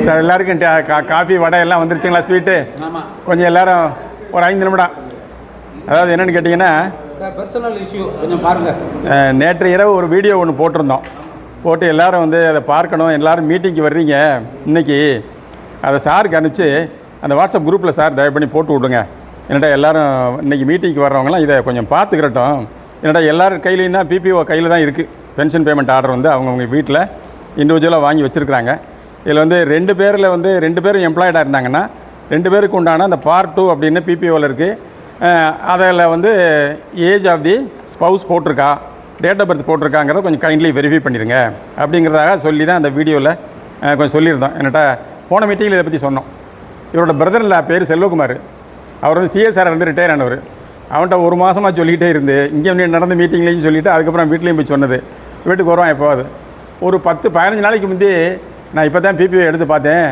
Sir எல்லாருக்கும் coffee வடை எல்லாம் வந்துருச்சுங்களா? Sweet கொஞ்சம் எல்லோரும் ஒரு 5 நிமிடம். அதாவது என்னென்னு கேட்டிங்கன்னா, பர்சனல் இஷ்யூ கொஞ்சம் பாருங்கள். நேற்று இரவு ஒரு வீடியோ ஒன்று போட்டிருந்தோம். போட்டு எல்லோரும் வந்து அதை பார்க்கணும், எல்லோரும் மீட்டிங்க்கு வர்றீங்க இன்றைக்கி, அதை சாருக்கு அனுப்பிச்சு அந்த வாட்ஸ்அப் குரூப்பில் சார் தயவு பண்ணி போட்டு விடுங்க. என்னடா எல்லோரும் இன்றைக்கி மீட்டிங்க்கு வர்றவங்களாம் இதை கொஞ்சம் பார்த்துக்கிறட்டும். என்னடா எல்லோரும் கையிலையும் தான் பிபிஓ கையில் தான் இருக்குது. பென்ஷன் பேமெண்ட் ஆர்டர் வந்து அவங்கவுங்க வீட்டில் இண்டிவிஜுவலாக வாங்கி வச்சுருக்குறாங்க. இதில் வந்து 2 பேரில் வந்து 2 பேரும் எம்ப்ளாய்டாக இருந்தாங்கன்னா 2 பேருக்கு உண்டான அந்த பார்ட் 2 அப்படின்னு பிபிஓவில் இருக்குது. அதில் வந்து ஏஜ் ஆஃப் தி ஸ்பவுஸ் போட்டிருக்கா, டேட் ஆஃப் பர்த் போட்டிருக்காங்கிறத கொஞ்சம் கைண்ட்லி வெரிஃபை பண்ணிடுங்க அப்படிங்கிறதாக சொல்லி தான் அந்த வீடியோவில் கொஞ்சம் சொல்லியிருந்தோம். என்னட்டா போன மீட்டிங்கில் இதை பற்றி சொன்னோம். இவரோட பிரதரில் பேர் செல்வகுமார். அவர் வந்து சிஎஸ்ஆர் வந்து ரிட்டையர் ஆனவர். அவன்கிட்ட ஒரு மாதமாக சொல்லிகிட்டே இருந்து இங்கே நடந்த மீட்டிங்லேயும் சொல்லிவிட்டு அதுக்கப்புறம் வீட்லேயும் போய் சொன்னது. வீட்டுக்கு வருவான் எப்போது ஒரு 10-15 நாளைக்கு முந்தி நான் இப்போ தான் பிபிஓ எடுத்து பார்த்தேன்.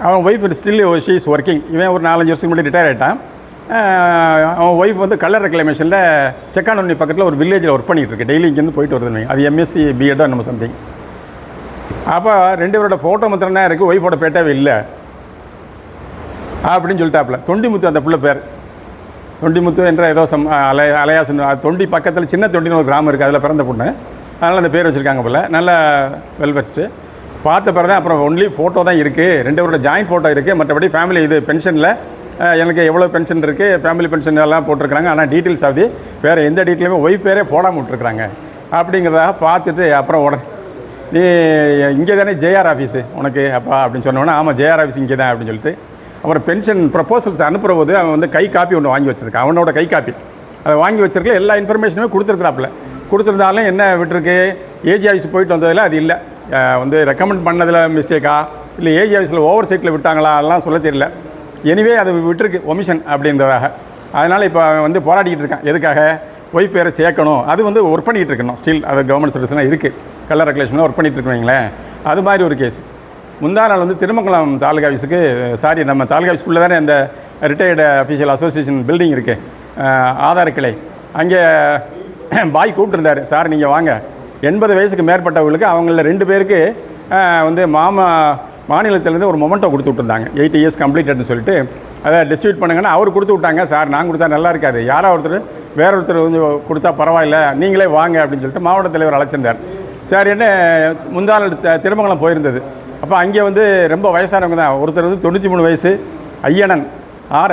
அவன் wife still she is working. இவன் ஒரு 4-5 வருஷத்துக்கு முன்னாடி ரிட்டையர் ஆகிட்டான். அவன் ஒய்ஃப் வந்து கலர் ரெக்ளமேஷனில் செக்கானொன்னி பக்கத்தில் ஒரு வில்லேஜில் ஒர்க் பண்ணிகிட்ருக்கு. டெய்லி இங்கேருந்து போயிட்டு வருதுன்னு. அது எம்எஸ்சி பிஎட்டோ நம்ம சம்திங். அப்போ 2 பேரோட ஃபோட்டோ மாத்திரம் தான் இருக்குது, ஒய்ஃபோட பேட்டாவே இல்லை அப்படின்னு சொல்லிட்டாப்புல. தொண்டிமுத்து அந்த பிள்ளை பேர். தொண்டிமுத்து என்ற ஏதோ அலையாசன். தொண்டி பக்கத்தில் சின்ன தொண்டின்னு ஒரு கிராமம் இருக்குது, அதில் பிறந்த பொண்ணு. அதனால் அந்த பேர் வச்சுருக்காங்க போல். நல்ல வெல்வெஸ்ட்டு. பார்த்த பிறகு தான் அப்புறம் ஒன்லி ஃபோட்டோ தான் இருக்குது. 2 பேரோட ஜாயின்ட் ஃபோட்டோ இருக்குது. மற்றபடி ஃபேமிலி இது பென்ஷனில் எனக்கு எவ்வளோ பென்ஷன் இருக்குது, ஃபேமிலி பென்ஷன் எல்லாம் போட்டிருக்கிறாங்க. ஆனால் டீட்டெயில்ஸ் ஆகுது வேறு எந்த டீட்டெயிலுமே ஒய்ஃப் பேரே போடாமல் விட்ருக்குறாங்க அப்படிங்கிறதாக பார்த்துட்டு அப்புறம் உடனே நீ இங்கே தானே ஜேஆர் ஆஃபீஸு உனக்கு அப்பா அப்படின்னு சொன்னோன்னே, ஆமாம் ஜேஆர் ஆஃபீஸ் இங்கே தான் அப்படின்னு சொல்லிட்டு அப்புறம் பென்ஷன் ப்ரப்போசல்ஸ் அனுப்புகிற போது அவன் வந்து கை காப்பி ஒன்று வாங்கி வச்சுருக்கான். அவனோட கை காப்பி அதை வாங்கி வச்சுருக்கல. எல்லா இன்ஃபர்மேஷனுமே கொடுத்துருக்குறாப்புல. கொடுத்துருந்தாலும் என்ன விட்டுருக்கு, ஏஜி ஆஃபீஸ் போயிட்டு வந்ததில் அது இல்லை. வந்து ரெக்கமெண்ட் பண்ணதில் மிஸ்டேக்கா இல்லை ஏஜி ஆஃபீஸில் ஓவர் சைட்டில் விட்டாங்களா அதெல்லாம் சொல்ல தெரியல. எனிவே அது விட்டுருக்கு ஒமிஷன் அப்படின்றதாக. அதனால் இப்போ வந்து போராடிக்கிட்டு இருக்கான். எதுக்காக? ஒய்ஃப் பேரை சேர்க்கணும். அது வந்து ஒர்க் பண்ணிகிட்டு இருக்கணும். ஸ்டில் அது கவர்மெண்ட் சர்வீஸ்லாம் இருக்குது. கலர் ரெகுலேஷனில் ஒர்க் பண்ணிகிட்டு இருக்கீங்களேன். அது மாதிரி ஒரு கேஸ். முந்தா நாள் வந்து திருமங்கலம் தாலுகா ஆஃபீஸுக்கு நம்ம தாலுகா ஆஃபீஸ்க்குள்ளே தானே இந்த ரிட்டையர்டு அஃபீஷியல் அசோசியேஷன் பில்டிங் இருக்குது, ஆதார கிளை. அங்கே பாய் கூப்பிட்டுருந்தார், சார் நீங்கள் வாங்க 80 வயசுக்கு மேற்பட்டவர்களுக்கு அவங்களில் 2 பேருக்கு வந்து மாநிலத்திலேருந்து ஒரு மொமெண்ட்டோ கொடுத்து விட்டுருந்தாங்க. 8 இயர்ஸ் கம்ப்ளீட்டட்னு சொல்லிட்டு அதை டிஸ்ட்ரிபியூட் பண்ணுங்கன்னா அவர் கொடுத்து விட்டாங்க. சார் நான் கொடுத்தா நல்லா இருக்காது, யாரோ வேற ஒருத்தர் கொஞ்சம் கொடுத்தா பரவாயில்ல, நீங்களே வாங்க அப்படின்னு சொல்லிட்டு மாவட்ட தலைவர் அழைச்சிருந்தார். சார் என்ன முந்தா நாள் திருமங்கலம் போயிருந்தது. அப்போ அங்கே வந்து ரொம்ப வயசானவங்க தான். ஒருத்தர் வந்து 93 வயசு ஐயனன்,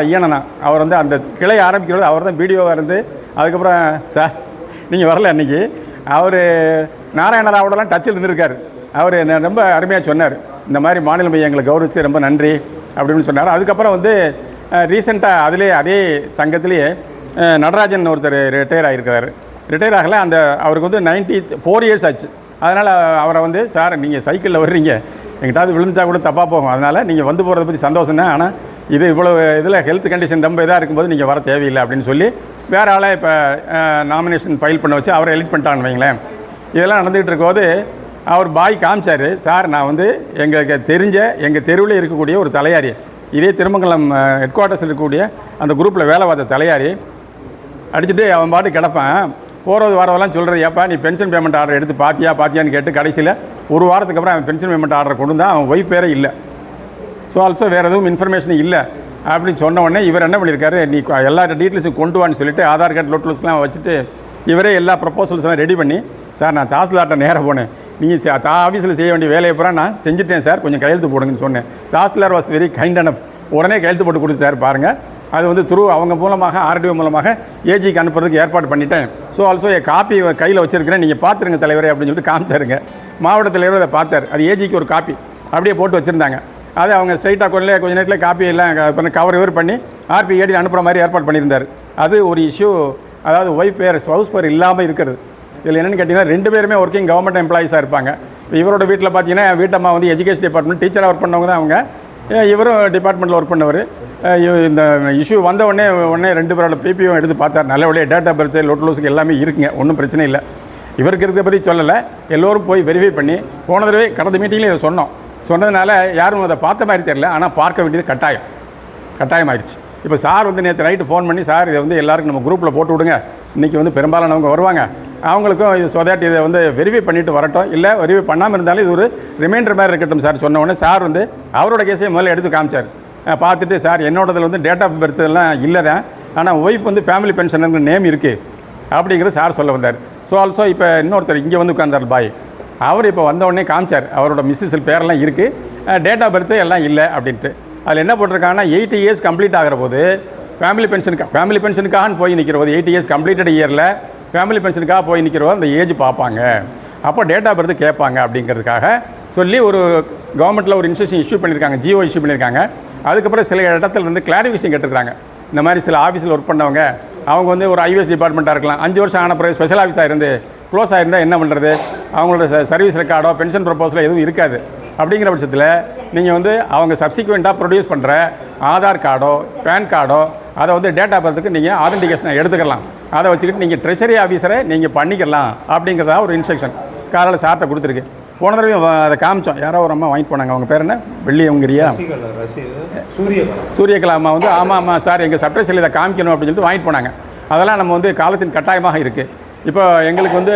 ஐயனனா. அவர் வந்து அந்த கிளை ஆரம்பிக்கிறது அவர் தான் வீடியோவாக இருந்து. அதுக்கப்புறம் சார் நீங்கள் வரல அன்றைக்கி. அவர் நாராயணராவோடலாம் டச்சில் இருந்திருக்கார். அவர் ரொம்ப அருமையாக சொன்னார், இந்த மாதிரி மாநில மையங்களை கௌரவிச்சு ரொம்ப நன்றி அப்படின்னு சொன்னார். அதுக்கப்புறம் வந்து ரீசெண்டாக அதே சங்கத்திலேயே நடராஜன் ஒருத்தர் ரிட்டையர் ஆகியிருக்கிறார். ரிட்டையர் ஆகலை, அந்த அவருக்கு வந்து 94 இயர்ஸ் ஆச்சு. அதனால் அவரை வந்து, சார் நீங்கள் சைக்கிளில் வர்றீங்க, எங்கிட்டாவது விழுந்தா கூட தப்பாக போகும், அதனால் நீங்கள் வந்து போகிறத பற்றி சந்தோஷம் தான், ஆனால் இது இவ்வளோ இதில் ஹெல்த் கண்டிஷன் ரொம்ப இதாக இருக்கும்போது நீங்கள் வர தேவையில்லை அப்படின்னு சொல்லி வேறு ஆளை இப்போ நாமினேஷன் ஃபைல் பண்ண வச்சு அவரை எலிட் பண்ணிட்டான்னு வைங்களேன். இதெல்லாம் நடந்துகிட்டு இருக்கும்போது அவர் பாய் காமிச்சார், சார் நான் வந்து எங்களுக்கு தெரிஞ்ச எங்கள் தெருவில் இருக்கக்கூடிய ஒரு தலையாரி, இதே திருமங்கலம் ஹெட் குவார்ட்டர்ஸில் இருக்கக்கூடிய அந்த குரூப்பில் வேலை பார்த்த தலையாரி அடிச்சுட்டு அவன் பாட்டு கிடப்பான். போகிறது வரதெல்லாம் சொல்கிறது, ஏப்பா நீ பென்ஷன் பேமெண்ட் ஆர்டர் எடுத்து பார்த்தியான்னு கேட்டு கடைசியில் ஒரு வாரத்துக்கு அப்புறம் அவன் பென்ஷன் பேமெண்ட் ஆர்டர் கொண்டு வந்தால் அவன் ஒய்ஃப் பேரே இல்லை. ஸோ ஆல்சோ வேறு எதுவும் இன்ஃபர்மேஷன் இல்லை அப்படின்னு சொன்ன உடனே இவர் என்ன பண்ணியிருக்காரு, நீ எல்லா டீட்டெயில்ஸும் கொண்டு வான்னு சொல்லிட்டு ஆதார் கார்டு லோட்லஸ்லாம் வச்சுட்டு இவரே எல்லா ப்ரப்போசல்ஸ்லாம் ரெடி பண்ணி, சார் நான் தாசில்தார்கிட்ட நேராக போனேன், நீங்கள் ஆஃபீஸில் செய்ய வேண்டிய வேலையை பூரா நான் செஞ்சுட்டேன் சார், கொஞ்சம் கையெழுத்து போடுங்கன்னு சொன்னேன். Tahsildar was very kind enough. உடனே கையெழுத்து போட்டு கொடுத்துட்டாரு பாருங்கள். அது வந்து அவங்க மூலமாக ஆர்டிஓ மூலமாக ஏஜிக்கு அனுப்புறதுக்கு ஏற்பாடு பண்ணிட்டேன். ஸோ ஆல்சோ காப்பி கையில் வச்சுருக்கிறேன், நீங்கள் பார்த்துருங்க தலைவரே அப்படின்னு சொல்லிட்டு காமிச்சாருங்க. மாவட்ட தலைவர் அதை பார்த்தார். அது ஏஜிக்கு ஒரு காப்பி அப்படியே போட்டு வச்சுருந்தாங்க. அது அவங்க ஸ்ட்ரைட்டாக கொஞ்சம் நேரத்தில் காப்பி எல்லாம் கவர் பண்ணி ஆர்பி ஏடி அனுப்புகிற மாதிரி ஏற்பாடு பண்ணியிருந்தார். அது ஒரு இஷ்யூ. அதாவது ஒய்ஃப் பேர் ஸ்பவுஸ் பேர் இல்லாமல் இருக்கிறது. இதில் என்னென்னு கேட்டிங்கன்னா 2 பேருமே ஒர்க்கிங் கவர்மெண்ட் எம்ப்ளாயீஸாக இருப்பாங்க. இவரோட வீட்டில் பார்த்தீங்கன்னா வீட்டம்மா வந்து எஜுகேஷன் டிபார்ட்மெண்ட் டீச்சராக ஒர்க் பண்ணவங்க தான் அவங்க. இவரும் டிபார்ட்மெண்ட்டில் ஒர்க் பண்ணவர். இந்த இஷ்யூ வந்த உடனே 2 பேரோட பிபிஓ எடுத்து பார்த்தார். நல்லபடியாக டேட் ஆஃப் பர்த் லோட்லூஸுக்கு எல்லாமே இருக்குங்க, ஒன்றும் பிரச்சனை இல்லை. இவருக்கு இருக்கிறத பற்றி சொல்லலை, எல்லோரும் போய் வெரிஃபை பண்ணி போன தடவை கடந்த மீட்டிங்கில் இதை சொன்னதுனால யாரும் அதை பார்த்த மாதிரி தெரியல. ஆனால் பார்க்க வேண்டியது கட்டாயமாயிடுச்சு. இப்போ சார் வந்து நேற்று நைட்டு ஃபோன் பண்ணி சார் இதை வந்து எல்லாருக்கும் நம்ம குரூப்பில் போட்டு விடுங்க, இன்றைக்கி வந்து பெரும்பாலானவங்க வருவாங்க, அவங்களுக்கும் இது ஸோ தட் இதை வந்து வெரிஃபை பண்ணிவிட்டு வரட்டும், இல்லை வெரிஃபை பண்ணாமல் இருந்தாலும் இது ஒரு ரிமைண்டர் மாதிரி இருக்கட்டும் சார் சொன்ன உடனே சார் வந்து அவரோட கேஸையும் முதல்ல எடுத்து காமிச்சார். பார்த்துட்டு சார் என்னோடதில் வந்து டேட் ஆஃப் பர்த் எல்லாம் இல்லை தான், ஆனால் ஒய்ஃப் வந்து ஃபேமிலி பென்ஷனுங்கிற நேம் இருக்குது அப்படிங்கிறது சார் சொல்ல வந்தார். ஸோ ஆல்சோ இப்போ இன்னொருத்தர் இங்கே வந்து உட்கார்ந்தார் பாய், அவர் இப்போ வந்த உடனே காமிச்சார் அவரோட மிஸ்ஸஸ் பேரெல்லாம் இருக்குது, டேட் ஆஃப் பர்த்து எல்லாம் இல்லை அப்படின்ட்டு. அதில் என்ன போட்டிருக்காங்கன்னா 80 இயர்ஸ் கம்ப்ளீட் ஆகிற போது ஃபேமிலி பென்ஷனுக்காக போய் நிற்கிற போது 80 இயர்ஸ் கம்ப்ளீட்டட் இயரில் ஃபேமிலி பென்ஷனுக்காக போய் நிற்கிற போது அந்த ஏஜ் பார்ப்பாங்க, அப்போ டேட் ஆஃப் பர்த் கேட்பாங்க அப்படிங்கிறதுக்காக சொல்லி ஒரு கவர்மெண்ட்டில் ஒரு இன்ஸ்ட்ரக்ஷன் இஷ்யூ பண்ணியிருக்காங்க, ஜியோ இஷ்யூ பண்ணியிருக்காங்க. அதுக்கப்புறம் சில இடத்துல இருந்து கிளாரிஃபிகேஷன் கேட்டிருக்காங்க. இந்த மாதிரி சில ஆஃபீஸில் ஒர்க் பண்ணவங்க அவங்க வந்து ஒரு ஐஏஎஸ் டிபார்ட்மெண்ட்டாக இருக்கலாம், 5 வருஷம் ஆன பிறகு ஸ்பெஷல் ஆஃபீஸாக இருந்து க்ளோஸ் ஆகிருந்தால் என்ன பண்ணுறது, அவங்களோட சர்வீஸ் ரெக்கார்டோ பென்ஷன் ப்ரப்போஸில் எதுவும் இருக்காது. அப்படிங்கிற பட்சத்தில் நீங்கள் வந்து அவங்க சப்சிக்வெண்ட்டாக ப்ரொடியூஸ் பண்ணுற ஆதார் கார்டோ பேன் கார்டோ அதை வந்து டேட் ஆஃப் பர்த்துக்கு நீங்கள் ஆதென்டிகேஷனை எடுத்துக்கலாம், அதை வச்சுக்கிட்டு நீங்கள் ட்ரெஷரி ஆஃபீஸரை நீங்கள் பண்ணிக்கலாம் அப்படிங்கிறதா ஒரு இன்ஸ்ட்ரக்ஷன் காலையில் சார்ட்டை கொடுத்துருக்கு. போன தடவையும் அதை காமிச்சோம், யாரோ ஒரு அம்மா வாங்கிட்டு போனாங்க, அவங்க பேர் என்ன வெள்ளியவங்கிரியா சூரியகலா அம்மா வந்து ஆமாம் சார் எங்கள் சப்ட்ரெஷரில் இதை காமிக்கணும் அப்படின்னு சொல்லிட்டு வாங்கிட்டு போனாங்க. அதெல்லாம் நம்ம வந்து காலத்தின் கட்டாயமாக இருக்குது. இப்போ எங்களுக்கு வந்து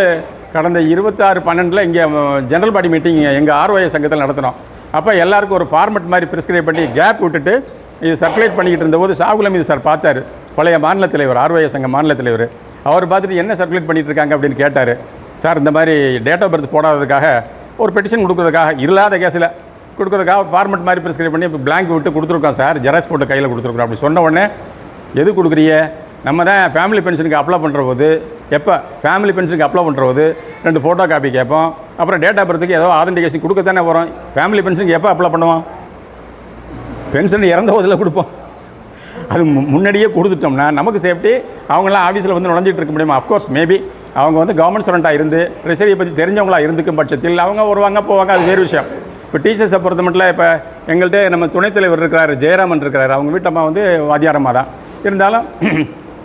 கடந்த 26/12 இங்கே ஜெனரல் பாடி மீட்டிங் எங்கள் ஆர்ஒஐ சங்கத்தில் நடத்தினோம். அப்போ எல்லாருக்கும் ஒரு ஃபார்மெட் மாதிரி ப்ரிஸ்கிரைப் பண்ணி கேப் விட்டுட்டு இது சர்க்குலேட் பண்ணிக்கிட்டு இருந்தபோது ஷாகுல் அமீது சார் பார்த்தார், பழைய மாநில தலைவர் ஆர்ஒஐ சங்க மாநில தலைவர். அவர் பார்த்துட்டு என்ன சர்க்குலேட் பண்ணிகிட்டு இருக்காங்க அப்படின்னு கேட்டார். சார் இந்த மாதிரி டேட் ஆஃப் பர்த் போடாததுக்காக ஒரு பெட்டிஷன் கொடுக்குறதுக்காக இல்லாத கேஸில் கொடுக்குறதுக்காக ஒரு ஃபார்மெட் மாதிரி ப்ரிஸ்கிரைப் பண்ணி இப்போ பிளாங்க் விட்டு கொடுத்துருக்கோம் சார், ஜெராக்ஸ் போட்டு கையில் கொடுத்துருக்குறோம் அப்படி சொன்ன உடனே எது கொடுக்குறீங்க, நம்ம தான் ஃபேமிலி பென்ஷனுக்கு அப்ளை பண்ணுற போது எப்போ ஃபேமிலி பென்ஷனுக்கு அப்ளை பண்ணுற போது 2 ஃபோட்டோ காப்பி கேட்போம், அப்புறம் டேட் ஆஃப் பர்த்துக்கு ஏதோ ஆதென்டிகேஷன் கொடுக்க தானே வரும். ஃபேமிலி பென்ஷனுக்கு எப்போ அப்ளை பண்ணுவோம், பென்ஷன் இறந்த போதில் கொடுப்போம். அது முன்னாடியே கொடுத்துட்டோம்னா நமக்கு சேஃப்டி. அவங்களாம் ஆஃபீஸில் வந்து நுழைஞ்சிட்டு இருக்க முடியுமா? அஃப்கோர்ஸ் மேபி அவங்க வந்து கவர்மெண்ட் ஸ்டூடெண்ட்டாக இருந்து ட்ரெஷரியை பற்றி தெரிஞ்சவங்களாக இருந்துக்கும் பட்சத்தில் அவங்க வருவாங்க போவாங்க, அது வேறு விஷயம். இப்போ டீச்சர்ஸை பொறுத்த மட்டும் இப்போ எங்கள்கிட்ட நம்ம துணைத் தலைவர் இருக்கிறார், ஜெயராமன் இருக்கிறார், அவங்க வீட்டம்மா வந்து வாத்தியாரம்மா தான் இருந்தாலும்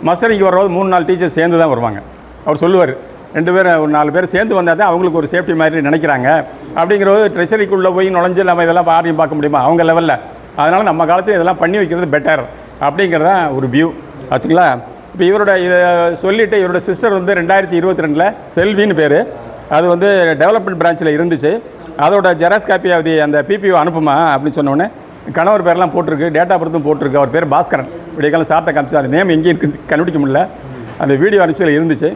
மஸ்டரிக்கு வர்றது 3-4 டீச்சர்ஸ் சேர்ந்து தான் வருவாங்க. அவர் சொல்லுவார் 2 பேர் ஒரு 4 பேர் சேர்ந்து வந்தால் தான் அவங்களுக்கு ஒரு சேஃப்டி மாதிரி நினைக்கிறாங்க. அப்படிங்கிறது ட்ரெஷரிக்குள்ளே போய் நுழைஞ்சு நம்ம இதெல்லாம் பாரியும் பார்க்க முடியுமா அவங்க லெவலில். அதனால் நம்ம காலத்தில் இதெல்லாம் பண்ணி வைக்கிறது பெட்டர் அப்படிங்கிறதான் ஒரு வியூ ஆச்சுங்களா. இப்போ இவரோட இதை சொல்லிவிட்டு இவரோட சிஸ்டர் வந்து 2022 செல்வின்னு பேர், அது வந்து டெவலப்மெண்ட் பிரான்ச்சில் இருந்துச்சு. அதோட ஜெராக்ஸ் காப்பியாவது அந்த பிபிஓ அனுப்புமா அப்படின்னு சொன்னோடனே கணவர் பேரெல்லாம் போட்டிருக்கு, டேட்டா பர்த்தும் போட்டிருக்கு. அவர் பேர் பாஸ்கரன். விடிய காலம் சாப்பிட்ட காமிச்சு அந்த நேம் எங்கேயும் இருக்கு கண்டுபிடிக்க முடியல. அந்த வீடியோ அனுப்பிச்சில் இருந்துச்சு,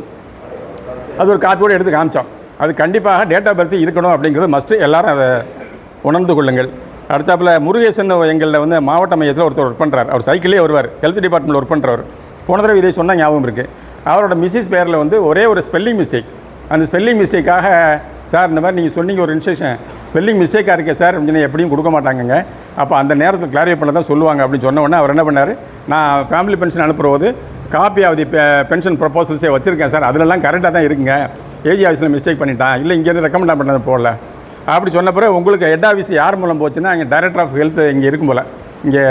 அது ஒரு காப்பியோடு எடுத்து காமிச்சோம். அது கண்டிப்பாக டேட் ஆஃப் பர்த் இருக்கணும் அப்படிங்கிறது மஸ்ட்டு, எல்லோரும் அதை உணர்ந்து கொள்ளுங்கள். அடுத்தாப்பில் முருகேசன் எங்களில் வந்து மாவட்ட மையத்தில் ஒருத்தர் ஒர்க் பண்ணுறார். அவர் சைக்கிளே வருவார், ஹெல்த் டிபார்ட்மெண்ட்டில் ஒர்க் பண்ணுறவர். போன தடவை இதை சொன்னால் ஞாபகம் இருக்குது. அவரோட மிஸ்ஸஸ் பேரில் வந்து ஒரே ஒரு ஸ்பெல்லிங் மிஸ்டேக். அந்த ஸ்பெல்லிங் மிஸ்டேக்காக சார் இந்த மாதிரி நீங்கள் சொன்னீங்க ஒரு இன்ஸ்ட்ரக்ஷன் ஸ்பெல்லிங் மிஸ்டேக்காக இருக்கே சார் அப்படின்னு எப்படியும் கொடுக்க மாட்டாங்கங்க, அப்போ அந்த நேரத்தில் கிளாரிஃபை பண்ண தான் சொல்லுவாங்க அப்படின்னு சொன்ன உடனே அவர் என்ன பண்ணார், நான் ஃபேமிலி பென்ஷன் அனுப்பும்போது காப்பி ஆஃப் தி பென்ஷன் ப்ரப்போசல்ஸே வச்சுருக்கேன் சார், அதிலெல்லாம் கரெக்டாக தான் இருக்குங்க, ஏஜி ஆஃபீஸில் மிஸ்டேக் பண்ணிட்டான், இல்லை இங்கேருந்து ரெக்கமெண்ட் பண்ணது போடல அப்படி சொன்ன பிறகு உங்களுக்கு ஹெட் ஆஃபீஸ் யார் மூலம் போச்சுன்னா இங்கே டைரக்டர் ஆஃப் ஹெல்த் இங்கே இருக்கும் போல், இங்கே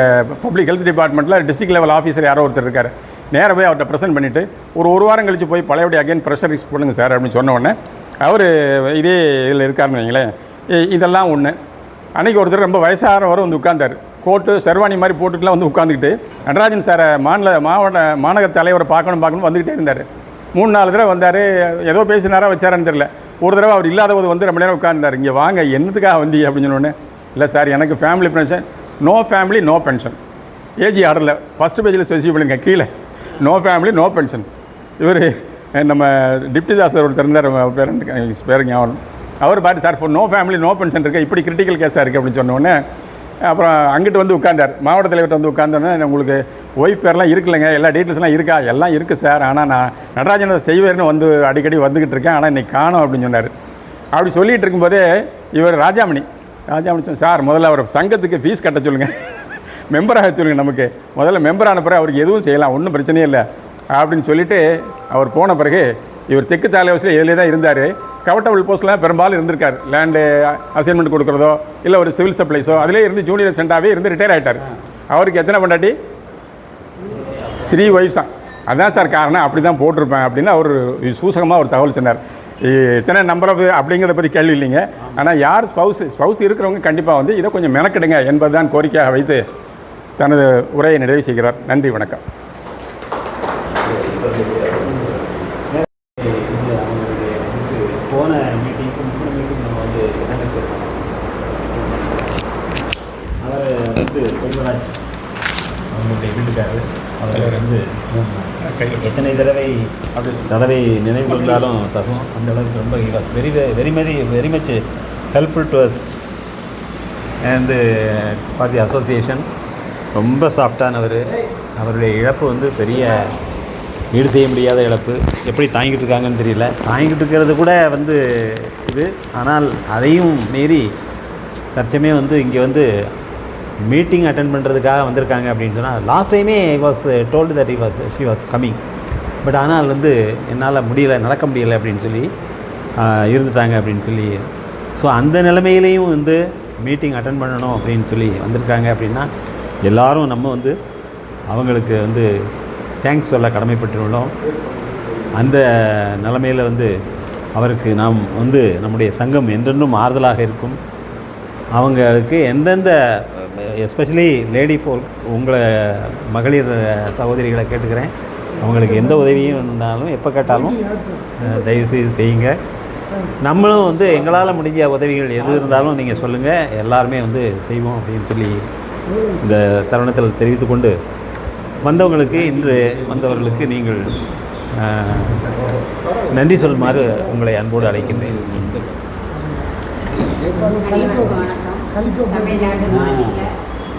பப்ளிக் ஹெல்த் டிபார்ட்மெண்ட்டில் டிஸ்ட்ரிக்ட் லெவல் ஆஃபீஸர் யாரோ ஒருத்தர் இருக்கார், நேராக போய் அவர்கிட்ட ப்ரெசென்ட் பண்ணிவிட்டு ஒரு வாரம் கழித்து போய் பழையபடி அகைன் ப்ரெஷர் ரிக்ஸ் பண்ணுங்கள் சார் அப்படின்னு சொன்ன உடனே அவர் இதே இதில் இருக்காருன்னு வைங்களேன். இதெல்லாம் ஒன்று. அன்றைக்கி ஒருத்தர் ரொம்ப வயசானவர் வந்து உட்கார்ந்தார், கோட்டு செர்வானி மாதிரி போட்டுட்டுலாம் வந்து உட்காந்துக்கிட்டு நடராஜன் சாரை மாநகர தலைவரை பார்க்கணும் வந்துக்கிட்டே இருந்தார். 3-4 தடவை வந்தார், ஏதோ பேசினாரா வச்சாரான்னு தெரியல. ஒரு தடவை அவர் இல்லாத போது வந்து ரொம்ப நேரம் உட்கார்ந்தார். இங்கே வாங்க என்னத்துக்காக வந்தீங்க அப்படின்னு சொன்னோடனே, இல்லை சார் எனக்கு family pension, no family no pension, AG ஆர்டரில் ஃபஸ்ட்டு பேஜில் ஸ்பெசிஃபை பண்ணுங்க கீழே நோ ஃபேமிலி நோ பென்ஷன். இவர் நம்ம டிப்டி தாசர் ஒருத்தர் இருந்தார், பேருங்க அவர் பார்த்து sir no family no pension இருக்குது, இப்படி கிரிட்டிக்கல் கேஸாக இருக்குது அப்படின்னு சொன்னோடனே அப்புறம் அங்கிட்டு வந்து உட்கார்ந்தார். மாவட்ட தலைவர்கிட்ட வந்து உட்கார்ந்தோன்னே, உங்களுக்கு ஒய்ஃப் பேர்லாம் இருக்குல்லைங்க, எல்லா டீட்டெயில்ஸ்லாம் இருக்கா, எல்லாம் இருக்குது சார், ஆனால் நான் நடராஜனை செய்வேர்னு வந்து அடிக்கடி வந்துக்கிட்டு இருக்கேன், ஆனால் இன்றைக்கி காணோம் அப்படின்னு சொன்னார். அப்படி சொல்லிகிட்டு இருக்கும்போதே இவர் ராஜாமணி சார் முதல்ல அவர் சங்கத்துக்கு ஃபீஸ் கட்ட சொல்லுங்கள், மெம்பராக சொல்லுங்கள், நமக்கு முதல்ல மெம்பர் ஆன பிறகு அவருக்கு எதுவும் செய்யலாம், ஒன்றும் பிரச்சனையே இல்லை அப்படின்னு சொல்லிவிட்டு அவர் போன பிறகு இவர் தெற்கு தலைவசில் இதிலே தான் இருந்தார். கவர்ட்டபிள் போஸ்ட்லாம் பெரும்பாலும் இருந்திருக்கார், லேண்டு அசைன்மெண்ட் கொடுக்குறதோ இல்லை ஒரு சிவில் சப்ளைஸோ அதிலே இருந்து ஜூனியர் அசிஸ்டண்டாகவே இருந்து ரிட்டையர் ஆகிட்டார். அவருக்கு எத்தனை பொண்டாட்டி? 3 ஒய்ஃப்ஸ் தான். அதுதான் சார் காரணம், அப்படி தான் போட்டிருப்பேன் அப்படின்னு அவர் சூசகமாக ஒரு தகவல் சொன்னார். இத்தனை நம்பர் ஆஃப் அப்படிங்கிறத பற்றி கேள்வி இல்லைங்க, ஆனால் யார் ஸ்பவுஸ் இருக்கிறவங்க கண்டிப்பாக வந்து இதை கொஞ்சம் மெனக்கெடுங்க என்பது தான் கோரிக்கையாக வைத்து தனது உரையை நிறைவு செய்கிறார். நன்றி, வணக்கம். போன மீட்டிங்க்கும் இந்த மீட்டிங் நம்ம வந்து அவர் வந்து செல்வராஜ் அவங்களுடைய வீட்டுக்காரர் அவர் வந்து எத்தனை தடவை நினைவு கொண்டாலும் தகும். அந்த அளவுக்கு ரொம்ப very much helpful to us and for the association. ரொம்ப சாஃப்டானவர். அவருடைய இழப்பு வந்து பெரிய ஈடு செய்ய முடியாத இழப்பு. எப்படி தாங்கிட்டு இருக்காங்கன்னு தெரியல. தாங்கிட்டு இருக்கிறது கூட வந்து இது, ஆனால் அதையும் மீறி தற்சமயம் வந்து இங்கே வந்து மீட்டிங் அட்டென்ட் பண்ணுறதுக்காக வந்திருக்காங்க அப்படின்னு சொன்னால், லாஸ்ட் டைமே I was told that she was coming. But ஆனால் வந்து என்னால் நடக்க முடியலை அப்படின்னு சொல்லி இருந்துட்டாங்க அப்படின்னு சொல்லி. ஸோ அந்த நிலைமையிலையும் வந்து மீட்டிங் அட்டென்ட் பண்ணணும் அப்படின்னு சொல்லி வந்திருக்காங்க அப்படின்னா, எல்லோரும் நம்ம வந்து அவங்களுக்கு வந்து தேங்க்ஸ் சொல்ல கடமைப்பட்டுள்ளோம். அந்த நிலைமையில் வந்து அவருக்கு நாம் வந்து நம்முடைய சங்கம் என்றென்றும் ஆறுதலாக இருக்கும். அவங்களுக்கு எந்தெந்த எஸ்பெஷலி லேடி ஃபோல்க், உங்களை மகளிர் சகோதரிகளை கேட்டுக்கிறேன், அவங்களுக்கு எந்த உதவியும் இருந்தாலும் எப்போ கேட்டாலும் தயவுசெய்து செய்யுங்க. நம்மளும் வந்து எங்களால் முடிஞ்ச உதவிகள் எது இருந்தாலும் நீங்கள் சொல்லுங்கள், எல்லாருமே வந்து செய்வோம் அப்படின்னு சொல்லி இந்த தருணத்தில் தெரிவித்துக்கொண்டு, இன்று வந்தவர்களுக்கு நீங்கள் நன்றி சொல்லுமாறு உங்களை அன்போடு அழைக்கின்றேன். வணக்கம். தமிழ்நாடு மாநில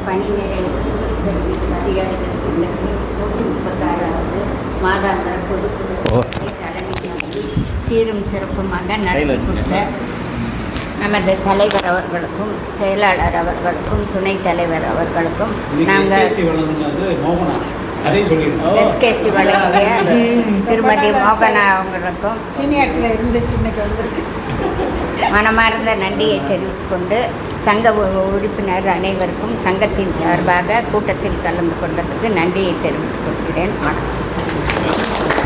பணி நிறைவு சிவில் சர்வீஸ் அதிகாரிகள் சங்கத்தின் 136வது மாதாந்திர பொதுக்குழு தலைமை சீரும் சிறப்புமாக நடத்தி கொடுத்த நமது தலைவர் அவர்களுக்கும் செயலாளர் அவர்களுக்கும் துணைத் தலைவர் அவர்களுக்கும் நாங்கள் எஸ்கேசி வழங்கிய திருமதி மோகனா அவங்களுக்கும் சீனியர்ட்டில் இருந்து சின்னக்கு வந்திருக்கு மனமார்ந்த நன்றியை தெரிவித்துக் கொண்டு, சங்க உறுப்பினர் அனைவருக்கும் சங்கத்தின் சார்பாக கூட்டத்தில் கலந்து கொண்டதற்கு நன்றியை தெரிவித்துக் கொள்கிறேன். வணக்கம்.